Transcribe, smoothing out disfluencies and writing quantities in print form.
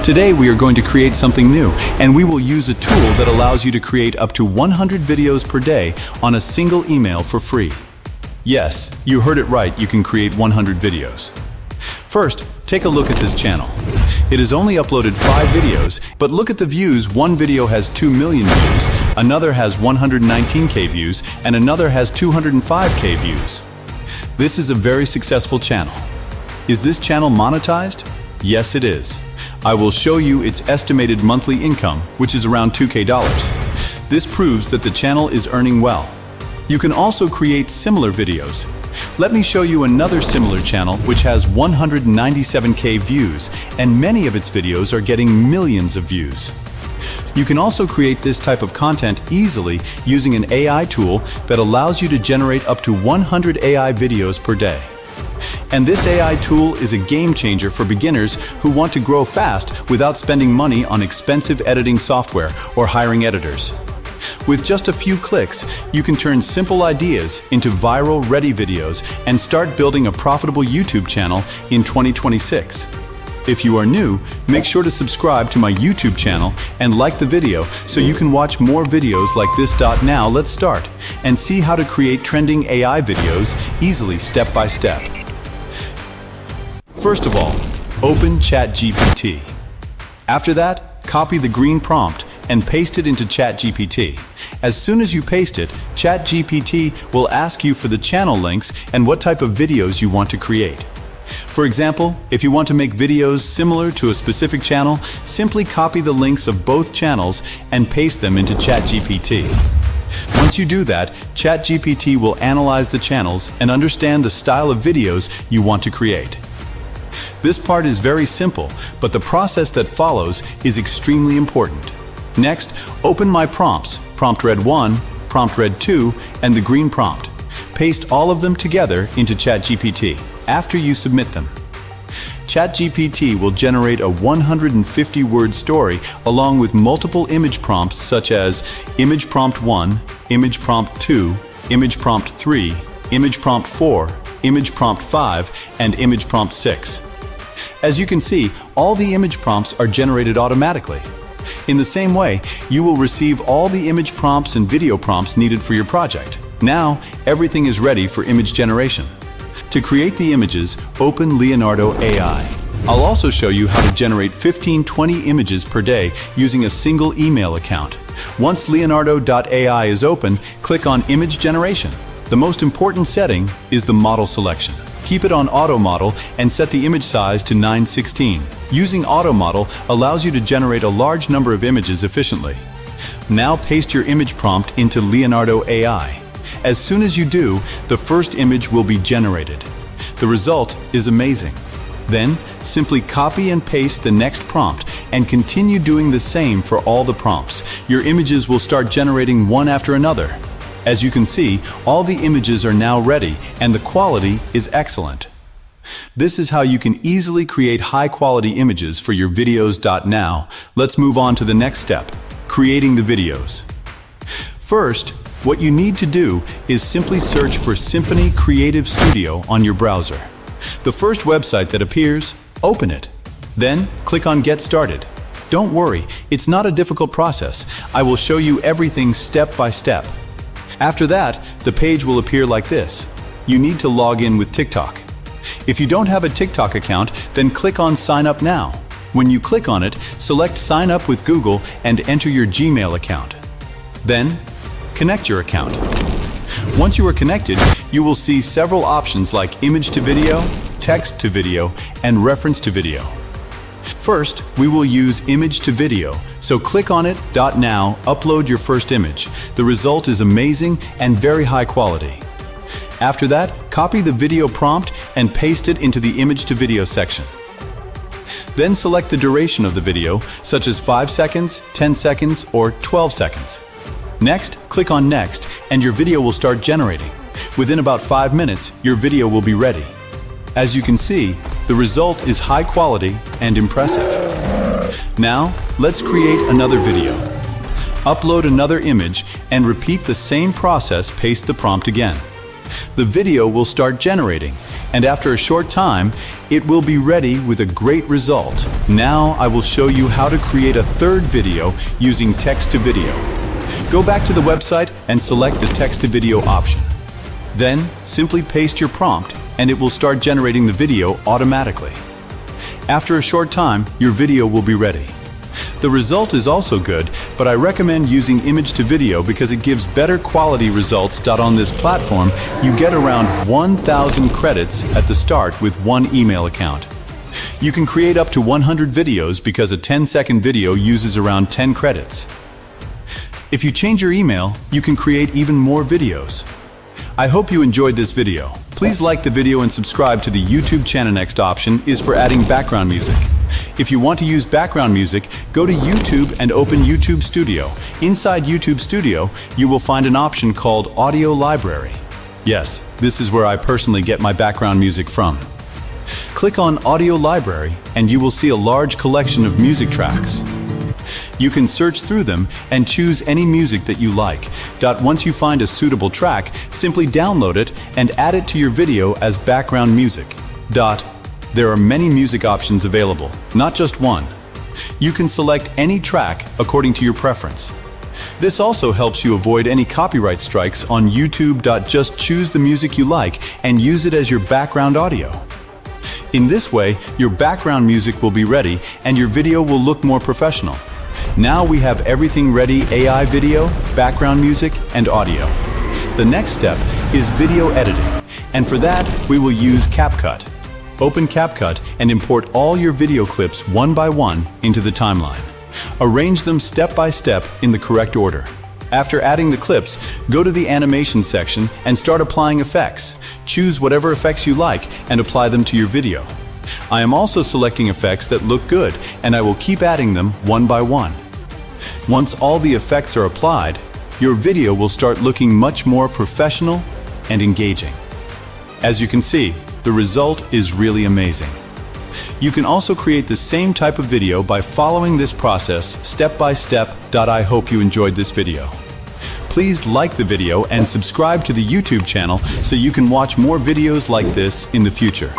Today we are going to create something new, and we will use a tool that allows you to create up to 100 videos per day on a single email for free. Yes, you heard it right, you can create 100 videos. First, take a look at this channel. It has only uploaded 5 videos, but look at the views. One video has 2 million views, another has 119k views, and another has 205k views. This is a very successful channel. Is this channel monetized? Yes, it is. I will show you its estimated monthly income, which is around $2K. This proves that the channel is earning well. You can also create similar videos. Let me show you another similar channel which has 197k views, and many of its videos are getting millions of views. You can also create this type of content easily using an AI tool that allows you to generate up to 100 AI videos per day. And this AI tool is a game changer for beginners who want to grow fast without spending money on expensive editing software or hiring editors. With just a few clicks, you can turn simple ideas into viral-ready videos and start building a profitable YouTube channel in 2026. If you are new, make sure to subscribe to my YouTube channel and like the video so you can watch more videos like this. Now let's start and see how to create trending AI videos easily step by step. First of all, open ChatGPT. After that, copy the green prompt and paste it into ChatGPT. As soon as you paste it, ChatGPT will ask you for the channel links and what type of videos you want to create. For example, if you want to make videos similar to a specific channel, simply copy the links of both channels and paste them into ChatGPT. Once you do that, ChatGPT will analyze the channels and understand the style of videos you want to create. This part is very simple, but the process that follows is extremely important. Next, open my prompts, prompt read 1, prompt read 2, and the green prompt. Paste all of them together into ChatGPT after you submit them. ChatGPT will generate a 150-word story along with multiple image prompts such as image prompt 1, image prompt 2, image prompt 3, image prompt 4, image prompt 5, and image prompt 6. As you can see, all the image prompts are generated automatically. In the same way, you will receive all the image prompts and video prompts needed for your project. Now, everything is ready for image generation. To create the images, open Leonardo AI. I'll also show you how to generate 15-20 images per day using a single email account. Once Leonardo.ai is open, click on Image Generation. The most important setting is the model selection. Keep it on Auto Model and set the image size to 9:16. Using Auto Model allows you to generate a large number of images efficiently. Now paste your image prompt into Leonardo AI. As soon as you do, the first image will be generated. The result is amazing. Then, simply copy and paste the next prompt and continue doing the same for all the prompts. Your images will start generating one after another. As you can see, all the images are now ready and the quality is excellent. This is how you can easily create high-quality images for your videos. Now, let's move on to the next step, creating the videos. First, what you need to do is simply search for Symphony Creative Studio on your browser. The first website that appears, open it. Then, click on Get Started. Don't worry, it's not a difficult process. I will show you everything step by step. After that, the page will appear like this. You need to log in with TikTok. If you don't have a TikTok account, then click on Sign Up Now. When you click on it, select Sign Up with Google and enter your Gmail account. Then, connect your account. Once you are connected, you will see several options like Image to Video, Text to Video, and Reference to Video. First, we will use Image to Video, so click on it. Now, upload your first image. The result is amazing and very high quality. After that, copy the video prompt and paste it into the Image to Video section. Then select the duration of the video, such as 5 seconds, 10 seconds, or 12 seconds. Next, click on Next, and your video will start generating. Within about 5 minutes, your video will be ready. As you can see, the result is high quality and impressive. Now, let's create another video. Upload another image and repeat the same process. Paste the prompt again. The video will start generating. and after a short time, it will be ready with a great result. Now I will show you how to create a third video using text to video. Go back to the website and select the text to video option. Then simply paste your prompt and it will start generating the video automatically. After a short time, your video will be ready. The result is also good, but I recommend using image to video because it gives better quality results. On this platform, you get around 1,000 credits at the start with one email account. You can create up to 100 videos because a 10-second video uses around 10 credits. If you change your email, you can create even more videos. I hope you enjoyed this video. Please like the video and subscribe to the YouTube channel. Next option is for adding background music. If you want to use background music, go to YouTube and open YouTube Studio. Inside YouTube Studio, you will find an option called Audio Library. Yes, this is where I personally get my background music from. Click on Audio Library and you will see a large collection of music tracks. You can search through them and choose any music that you like. Once you find a suitable track, simply download it and add it to your video as background music. There are many music options available, not just one. You can select any track according to your preference. This also helps you avoid any copyright strikes on YouTube. Just choose the music you like and use it as your background audio. In this way, your background music will be ready and your video will look more professional. Now we have everything ready: AI video, background music, and audio. The next step is video editing, and for that we will use CapCut. Open CapCut and import all your video clips one by one into the timeline. Arrange them step by step in the correct order. After adding the clips, go to the animation section and start applying effects. Choose whatever effects you like and apply them to your video. I am also selecting effects that look good, and I will keep adding them one by one. Once all the effects are applied, your video will start looking much more professional and engaging. As you can see, the result is really amazing. You can also create the same type of video by following this process step by step. I hope you enjoyed this video. Please like the video and subscribe to the YouTube channel so you can watch more videos like this in the future.